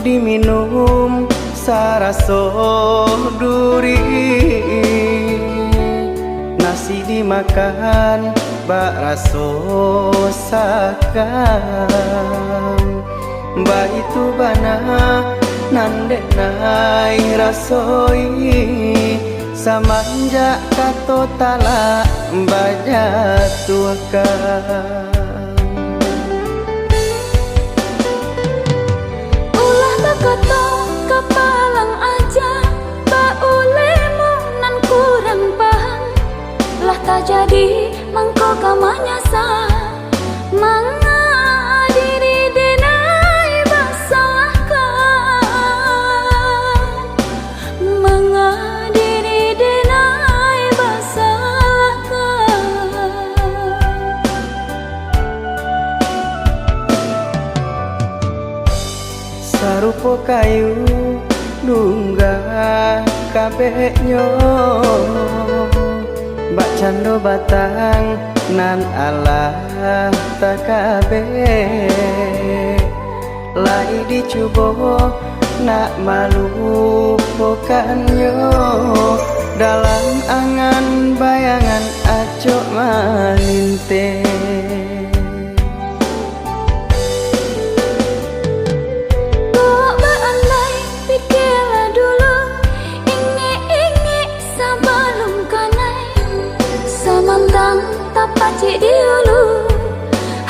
diminum saraso duri, nasi dimakan bak raso sakam. Ba itu bana nandek nai rasoi, samanja kato tala baja tuakan. Ulah bakato kapalang aja, ba ulemu nan kurang paham. Lah tak jadi mangko kamanyasa, manga diri denai basalahkan, manga diri denai basalahkan. Sarupo kayu nunggah kabehnya, bak cando batang nan Allah takabe. Lai dicubo nak malu pokanyo, dalam angan bayangan acok malinte. Kok beandai pikirlah dulu, inge-inge sebelum kanai, samantang tak pacik diulu.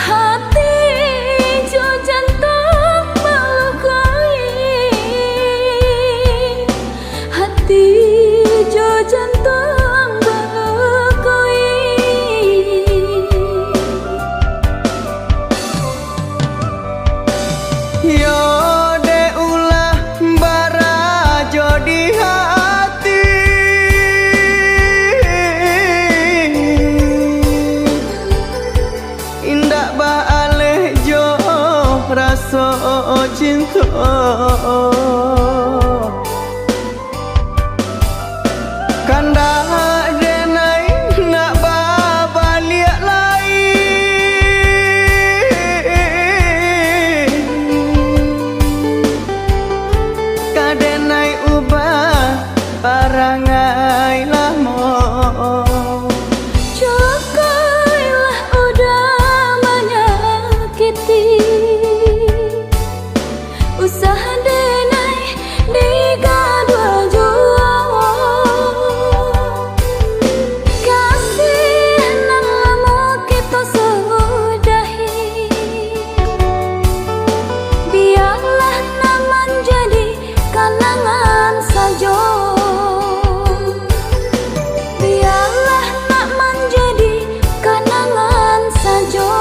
Hati jo jantung melukai, hati jo jantung melukai. Yo de ulah barajo di hati, indak baaleh jo raso cinta. Kanda denai nak babaliak lain, kadenai ubah parangai lamo. Cukailah udah menyakiti, usaha denai digadua jua. Kasih nan lama kita sudahi, biarlah naman jadi kenangan saja. Biarlah nak menjadi kenangan saja.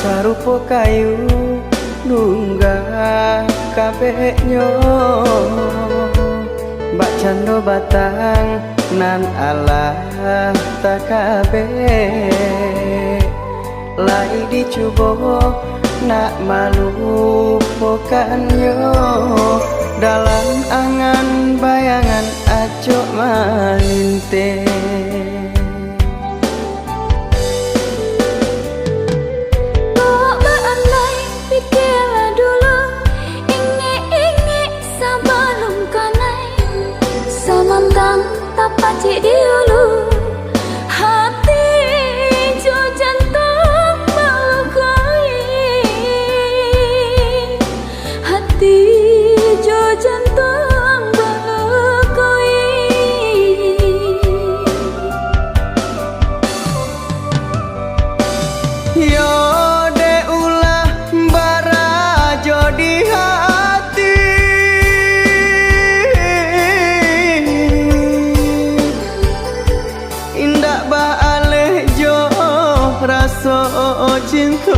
Sarupo kayu nunggah kabehnya, bak cando batang nan Allah takabe. Lai dicubo nak malu pokanyo, dalam angan bayangan acok malinte. Kok beandai pikirlah dulu, inge-inge sebelum kanai, samantang tak pacik diulu. Hati jo jantung melukai, hati jo jantung melukai. cinta